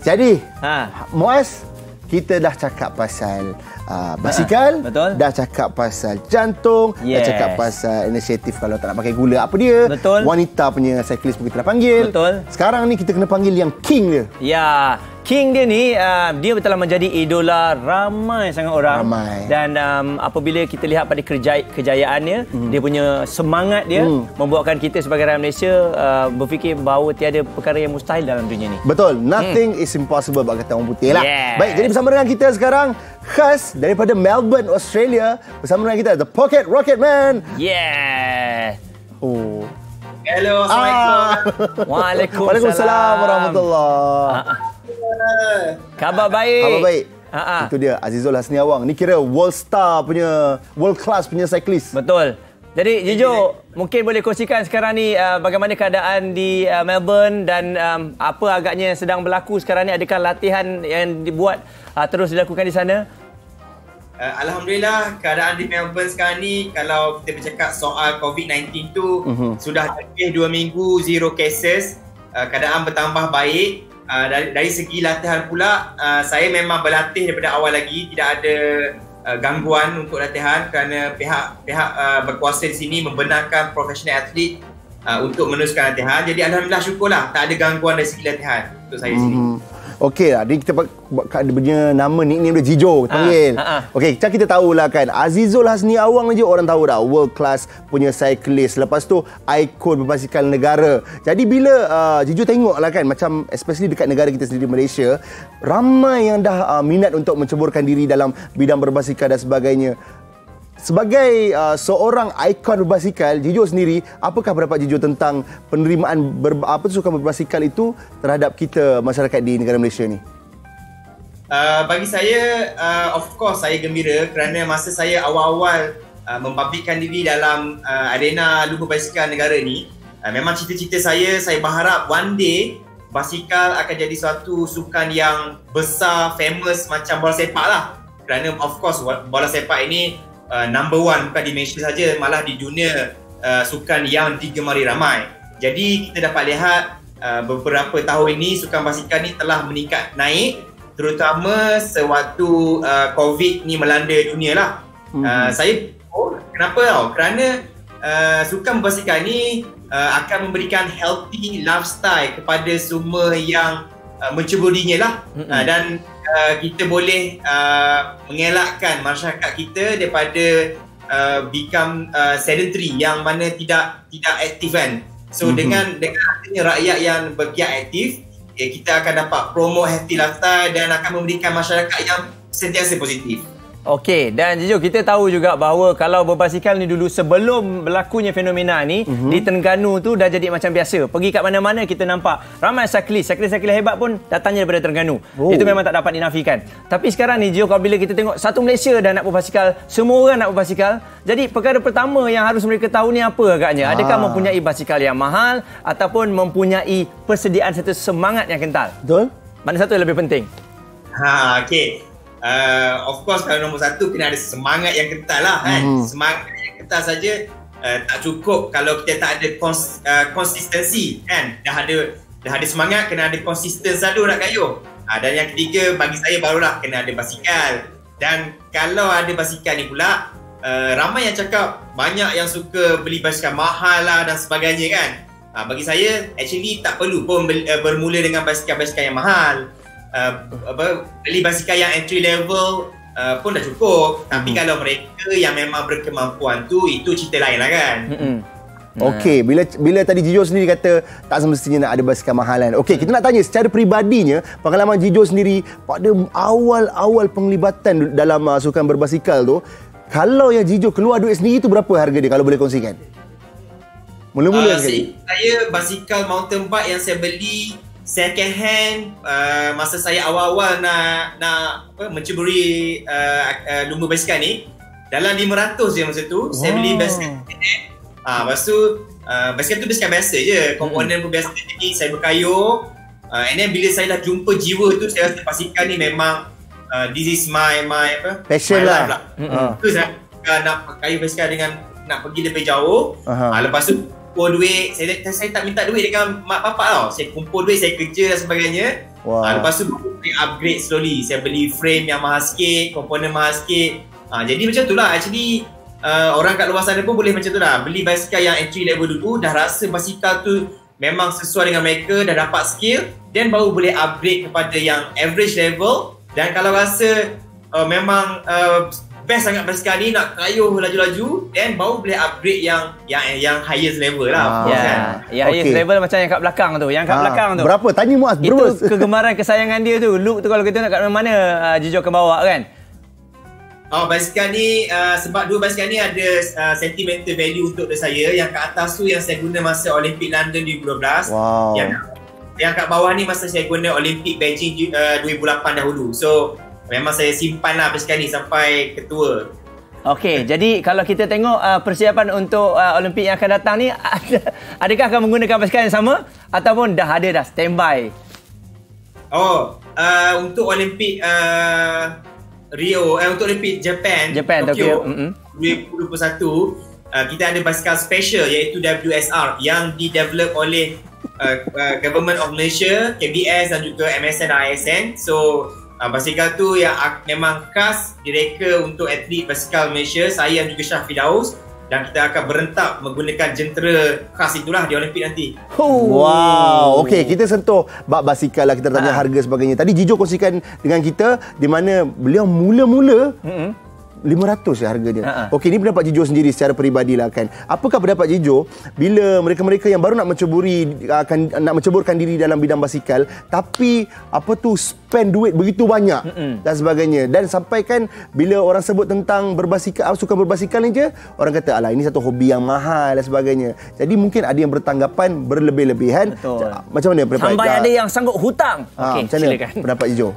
Jadi, Muaz, kita dah cakap pasal basikal, dah cakap pasal jantung, dah cakap pasal inisiatif kalau tak nak pakai gula apa dia. Wanita punya cyclist pun kita dah panggil. Sekarang ni kita kena panggil yang king dia. Ya, king dia ni dia telah menjadi idola ramai sangat orang. Dan apabila kita lihat pada kejayaannya, dia punya semangat dia membuatkan kita sebagai rakyat Malaysia berfikir bahawa tiada perkara yang mustahil dalam dunia ni. Betul, nothing is impossible bagi kata orang putih lah. Baik, jadi bersama dengan kita sekarang khas daripada Melbourne, Australia, bersama dengan kita The Pocket Rocket Man. Hello, Assalamualaikum. Waalaikumsalam warahmatullahi. Khabar baik. Khabar baik. Itu dia Azizul Hasni Awang. Ni kira world star punya, world class punya cyclist. Betul. Jadi Jijo, mungkin boleh kongsikan sekarang ni bagaimana keadaan di Melbourne dan apa agaknya sedang berlaku sekarang ni? Adakah latihan yang dibuat terus dilakukan di sana? Alhamdulillah, keadaan di Melbourne sekarang ni, kalau kita bercakap soal COVID-19 tu, sudah lebih 2 minggu zero cases. Keadaan bertambah baik. Dari segi latihan pula, saya memang berlatih daripada awal lagi, tidak ada gangguan untuk latihan kerana pihak berkuasa di sini membenarkan profesional atlet untuk meneruskan latihan. Jadi alhamdulillah, syukurlah tak ada gangguan dari segi latihan untuk saya sini. Okey lah, ni kita punya nama nickname dia Jijo kita panggil. Okey, kita tahulah kan, Azizul Hasni Awang je orang tahu dah, world class punya cyclist. Lepas tu ikon berbasikal negara. Jadi bila Jijo tengoklah kan, macam especially dekat negara kita sendiri Malaysia, ramai yang dah minat untuk menceburkan diri dalam bidang berbasikal dan sebagainya. Sebagai seorang ikon berbasikal, Jijo sendiri, apakah pendapat Jijo tentang penerimaan sukan berbasikal itu terhadap kita masyarakat di negara Malaysia ni? Bagi saya, of course saya gembira kerana masa saya awal-awal membabitkan diri dalam arena lumba basikal negara ni, memang cita-cita saya berharap one day basikal akan jadi suatu sukan yang besar, famous macam bola sepak lah. Kerana of course bola sepak ini number one bukan di Malaysia saja, malah di dunia sukan yang digemari ramai. Jadi kita dapat lihat beberapa tahun ini sukan basikal ni telah meningkat naik, terutama sewaktu COVID ni melanda dunia lah. Saya kenapa tau? Kerana sukan basikal ni akan memberikan healthy lifestyle kepada semua yang mencebur dirinya lah. Dan kita boleh mengelakkan masyarakat kita daripada become sedentary, yang mana tidak aktif kan. So dengan adanya rakyat yang bergiat aktif, kita akan dapat promote healthy lifestyle dan akan memberikan masyarakat yang sentiasa positif. Okey, dan Jijo, kita tahu juga bahawa kalau berbasikal ni dulu sebelum berlakunya fenomena ni di Terengganu tu dah jadi macam biasa. Pergi kat mana-mana kita nampak ramai cyclist hebat pun datangnya daripada Terengganu. Itu memang tak dapat dinafikan. Tapi sekarang ni Jijo, kalau bila kita tengok satu Malaysia dah nak berbasikal, semua orang nak berbasikal. Jadi perkara pertama yang harus mereka tahu ni apa agaknya? Adakah mempunyai basikal yang mahal ataupun mempunyai persediaan serta semangat yang kental? Betul? Mana satu yang lebih penting? Okey. Of course, kalau nombor satu kena ada semangat yang kental lah kan. Semangat yang kental saja tak cukup kalau kita tak ada konsistensi kan. Dah ada semangat, kena ada konsisten selalu nak kayuh. Dan yang ketiga bagi saya barulah kena ada basikal. Dan kalau ada basikal ni pula, ramai yang cakap banyak yang suka beli basikal mahal lah dan sebagainya kan. Bagi saya actually tak perlu pun bermula dengan basikal-basikal yang mahal. Beli basikal yang entry level pun dah cukup. Tapi kalau mereka yang memang berkemampuan tu, itu cerita lain lah kan. Okey, bila tadi Jijo sendiri kata tak semestinya nak ada basikal mahalan. Okey, kita nak tanya secara peribadinya, pengalaman Jijo sendiri pada awal-awal penglibatan dalam sukan berbasikal tu, kalau yang Jijo keluar duit sendiri tu berapa harga dia kalau boleh kongsikan? Mula-mula sekali. Saya basikal mountain bike yang saya beli second hand masa saya awal-awal nak menceburi lumba basikal ni, dalam 500 je masa tu. Saya beli basikal lepas tu basikal tu basikal biasa je, komponen pun biasa. Jadi saya berkayuh, and then bila saya dah jumpa jiwa tu, saya rasa basikal ni memang this is my passion my lah. Tu saya nak kayuh basikal dengan nak pergi lebih jauh. Lepas tu kumpul duit. Saya tak minta duit dengan mak bapak tau. Saya kumpul duit, saya kerja dan sebagainya. Lepas tu saya upgrade slowly. Saya beli frame yang mahal sikit, komponen mahal sikit. Jadi macam tu lah. Actually orang kat luar sana pun boleh macam tu lah. Beli basikal yang entry level dulu, dah rasa basikal tu memang sesuai dengan mereka, dah dapat skill, dan baru boleh upgrade kepada yang average level. Dan kalau rasa memang best sangat basikal ni, nak kayuh laju-laju, dan baru boleh upgrade yang highest level lah. Yang highest level macam yang kat belakang tu. Yang kat belakang tu. Berapa? Tanya Muaz. Itu kegemaran kesayangan dia tu. Look tu kalau kita nak kat mana Jijo akan bawa kan? Basikal ni sebab dua basikal ni ada sentimental value untuk saya. Yang kat atas tu yang saya guna masa Olympic London 2012. Yang kat bawah ni masa saya guna Olympic Beijing 2008 dahulu. So memang saya simpan lah basikal ni sampai ketua. Okey, jadi kalau kita tengok persiapan untuk Olimpik yang akan datang ni, adakah akan menggunakan basikal yang sama ataupun dah ada standby? Untuk Olimpik Rio, untuk Olimpik Japan Tokyo 2021, kita ada basikal special iaitu WSR yang di-develop oleh Government of Malaysia, KBS dan juga MSN dan ISN. So basikal tu yang memang khas direka untuk atlet basikal Malaysia, saya dan juga Shah Firdaus, dan kita akan berentak menggunakan jentera khas itulah di Olimpik nanti. Wow. Okey, kita sentuh bab basikal lah, kita tanya harga sebagainya. Tadi Jijo kongsikan dengan kita di mana beliau mula-mula 500 ya harga dia. Okey, ni pendapat Jijo sendiri secara peribadi lah kan. Apakah pendapat Jijo bila mereka-mereka yang baru nak menceburkan diri dalam bidang basikal, tapi spend duit begitu banyak dan sebagainya, dan sampai kan bila orang sebut tentang berbasikal, suka berbasikal ni je, orang kata alah ini satu hobi yang mahal dan sebagainya. Jadi mungkin ada yang bertanggapan berlebih-lebihan. Macam mana pendapat? Sampai ada yang sanggup hutang. Okey, macam mana pendapat Jijo?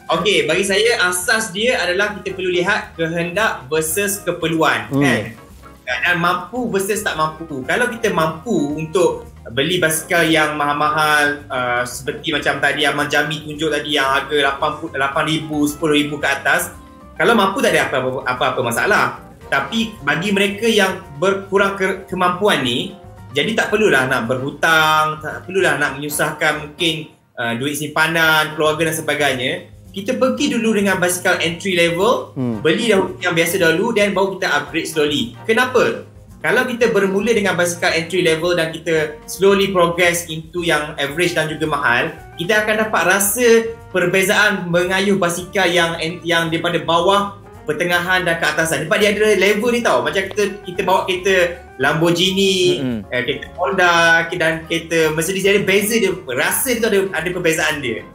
Okey, bagi saya asas dia adalah kita perlu lihat kehendak versus keperluan kan. Dan mampu versus tak mampu. Kalau kita mampu untuk beli basikal yang mahal-mahal seperti macam tadi Abang Jami tunjuk tadi yang harga 8,000, 10,000 ke atas, kalau mampu tak ada apa-apa masalah. Tapi bagi mereka yang berkurang kemampuan ni, jadi tak perlulah nak berhutang, tak perlulah nak menyusahkan mungkin duit simpanan, keluarga dan sebagainya. Kita pergi dulu dengan basikal entry level, beli dahulu yang biasa dahulu, dan baru kita upgrade slowly. Kenapa? Kalau kita bermula dengan basikal entry level dan kita slowly progress into yang average dan juga mahal, kita akan dapat rasa perbezaan mengayuh basikal yang daripada bawah, pertengahan dan ke atasan. Sebab dia ada level ni tau. Macam kita bawa kereta Lamborghini, kereta Honda dan kereta Mercedes, dia ada beza dia. Rasa tu ada perbezaan dia.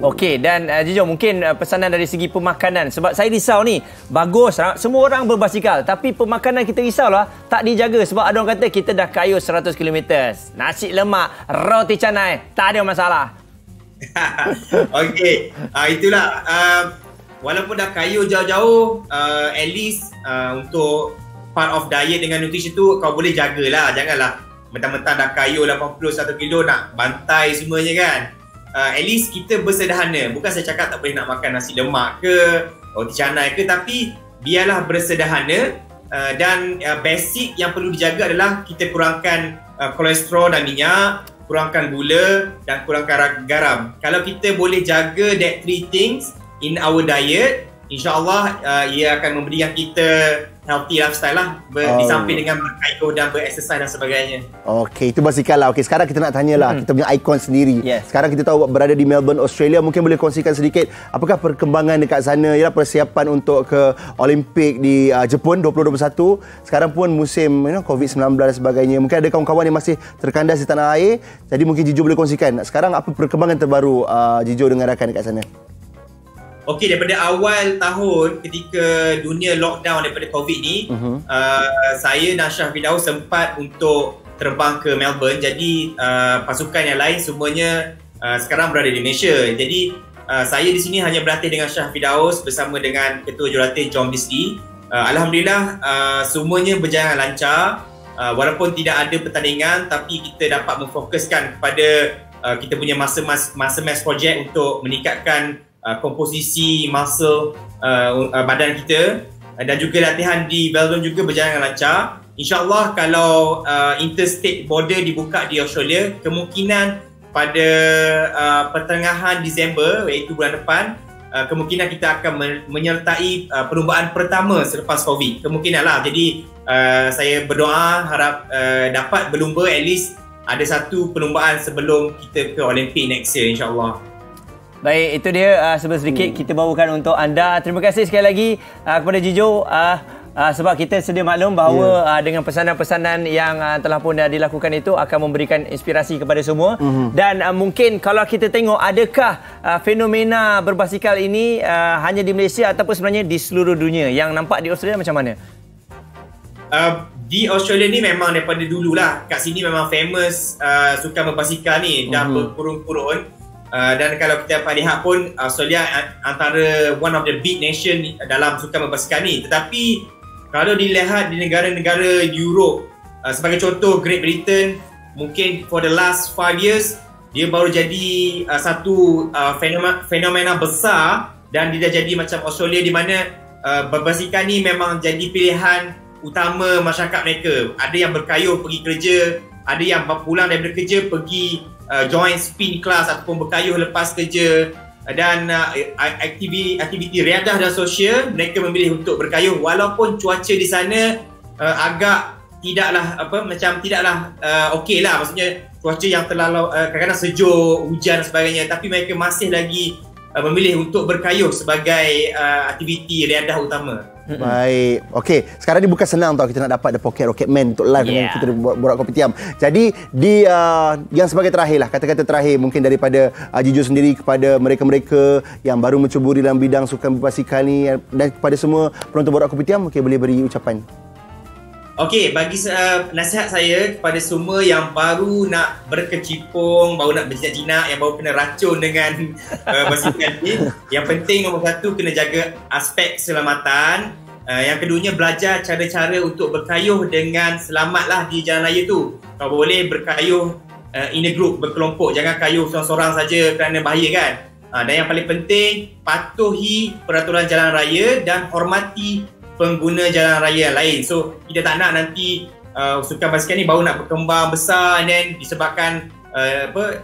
Okey, dan Jijo, mungkin pesanan dari segi pemakanan, sebab saya risau ni, bagus semua orang berbasikal, tapi pemakanan kita risau lah tak dijaga. Sebab ada orang kata kita dah kayuh 100 km, nasi lemak, roti canai, tak ada masalah. Okey, itulah walaupun dah kayuh jauh-jauh, at least untuk part of diet dengan nutrition tu kau boleh jagalah. Janganlah mentang-mentang dah kayuh 80 1 kilo nak bantai semuanya kan. At least kita bersederhana. Bukan saya cakap tak boleh nak makan nasi lemak ke, roti canai ke, tapi biarlah bersederhana. Dan basic yang perlu dijaga adalah kita kurangkan kolesterol dan minyak, kurangkan gula dan kurangkan garam. Kalau kita boleh jaga that three things in our diet, InsyaAllah ia akan memberikan kita healthy lifestyle lah di samping dengan berkayuh dan berexercise dan sebagainya. Okey, itu basikal lah. Okey, sekarang kita nak tanyalah kita punya ikon sendiri. Sekarang kita tahu berada di Melbourne, Australia. Mungkin boleh kongsikan sedikit apakah perkembangan dekat sana, ialah persiapan untuk ke Olimpik di Jepun 2021. Sekarang pun musim COVID-19 dan sebagainya. Mungkin ada kawan-kawan yang masih terkandas di tanah air. Jadi mungkin Jijo boleh kongsikan sekarang apa perkembangan terbaru Jijo dengan rakan dekat sana. Okey, daripada awal tahun ketika dunia lockdown daripada COVID ni, saya dan Shah Firdaus sempat untuk terbang ke Melbourne. Jadi pasukan yang lain semuanya sekarang berada di Malaysia. Jadi saya di sini hanya berlatih dengan Shah Firdaus bersama dengan Ketua Jurulatih John Bisley. Alhamdulillah semuanya berjalan lancar. Walaupun tidak ada pertandingan, tapi kita dapat memfokuskan kepada kita punya masa-masa project untuk meningkatkan komposisi muscle badan kita, dan juga latihan di Melbourne juga berjalan lancar. InsyaAllah kalau interstate border dibuka di Australia, kemungkinan pada pertengahan Disember, iaitu bulan depan, kemungkinan kita akan menyertai perlumbaan pertama selepas COVID. Kemungkinan lah. Jadi saya berdoa harap dapat berlumba at least ada satu perlumbaan sebelum kita ke Olimpik next year, insyaAllah. Baik, itu dia sedikit kita bawakan untuk anda. Terima kasih sekali lagi kepada Jijo. Sebab kita sedia maklum bahawa dengan pesanan-pesanan yang telah pun dilakukan itu akan memberikan inspirasi kepada semua. Dan mungkin kalau kita tengok, adakah fenomena berbasikal ini hanya di Malaysia ataupun sebenarnya di seluruh dunia? Yang nampak di Australia macam mana? Di Australia ni memang daripada dululah kat sini memang famous sukan berbasikal ni dah berkurun-kurun. Dan kalau kita dapat lihat pun, Australia antara one of the big nation dalam sukan berbasikal ni. Tetapi kalau dilihat di negara-negara Europe, sebagai contoh Great Britain, mungkin for the last 5 years dia baru jadi satu fenomena besar, dan dia dah jadi macam Australia di mana berbasikal ni memang jadi pilihan utama masyarakat mereka. Ada yang berkayuh pergi kerja, ada yang pulang daripada kerja pergi join spin class ataupun berkayuh lepas kerja. Dan aktiviti riadah dan sosial, mereka memilih untuk berkayuh walaupun cuaca di sana agak tidaklah okey lah, maksudnya cuaca yang terlalu kadang-kadang sejuk, hujan dan sebagainya, tapi mereka masih lagi memilih untuk berkayuh sebagai aktiviti riadah utama. Baik. Okey, sekarang ni bukan senang tau kita nak dapat The Pocket Rocketman untuk live dengan kita Borak Kopi Tiam. Jadi di yang sebagai terakhir lah, kata-kata terakhir mungkin daripada Jijo sendiri kepada mereka-mereka yang baru mencuburi dalam bidang sukan berbasikal ni, dan kepada semua penonton Borak Kopi Tiam, boleh beri ucapan. Okey, bagi nasihat saya kepada semua yang baru nak berkecimpung, baru nak berjinak-jinak, yang baru kena racun dengan basikal ni, yang penting nombor satu kena jaga aspek keselamatan. Yang keduanya belajar cara-cara untuk berkayuh dengan selamatlah di jalan raya tu. Kalau boleh berkayuh in a group, berkelompok, jangan kayuh seorang-seorang saja kerana bahaya kan. Dan yang paling penting, patuhi peraturan jalan raya dan hormati pengguna jalan raya lain. So kita tak nak nanti sukan basikal ni baru nak berkembang besar, dan disebabkan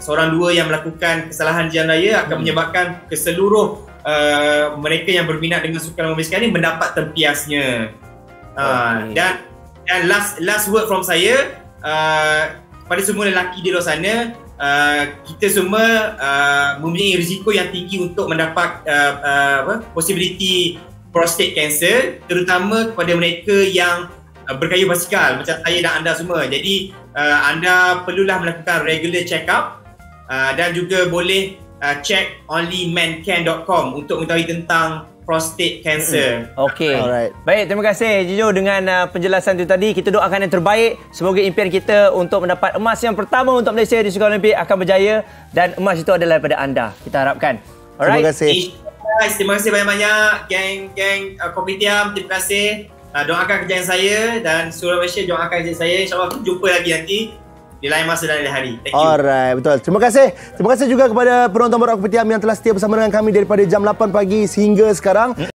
seorang dua yang melakukan kesalahan jalan raya akan menyebabkan keseluruh mereka yang berminat dengan sukan basikal ni mendapat tempiasnya. Dan last word from saya kepada semua lelaki di luar sana, kita semua mempunyai risiko yang tinggi untuk mendapat possibility prostate cancer, terutama kepada mereka yang berkayuh basikal macam saya dan anda semua. Jadi anda perlulah melakukan regular check up, dan juga boleh check onlymancan.com untuk mengetahui tentang prostate cancer. Okey. Alright. Baik, terima kasih Jijo dengan penjelasan itu tadi. Kita doakan yang terbaik. Semoga impian kita untuk mendapat emas yang pertama untuk Malaysia di Sukan Olimpik akan berjaya, dan emas itu adalah daripada anda. Kita harapkan. Alright. Terima kasih. Terima kasih banyak-banyak geng Kopi Tiam. Terima kasih. Doakan kerjaan saya, dan seluruh Malaysia doakan kerjaan saya. InsyaAllah kita jumpa lagi nanti di lain masa dan lain hari. Thank you. Alright, betul. Terima kasih. Terima kasih juga kepada penonton Borak Kopi Tiam yang telah setia bersama dengan kami daripada jam 8 pagi sehingga sekarang.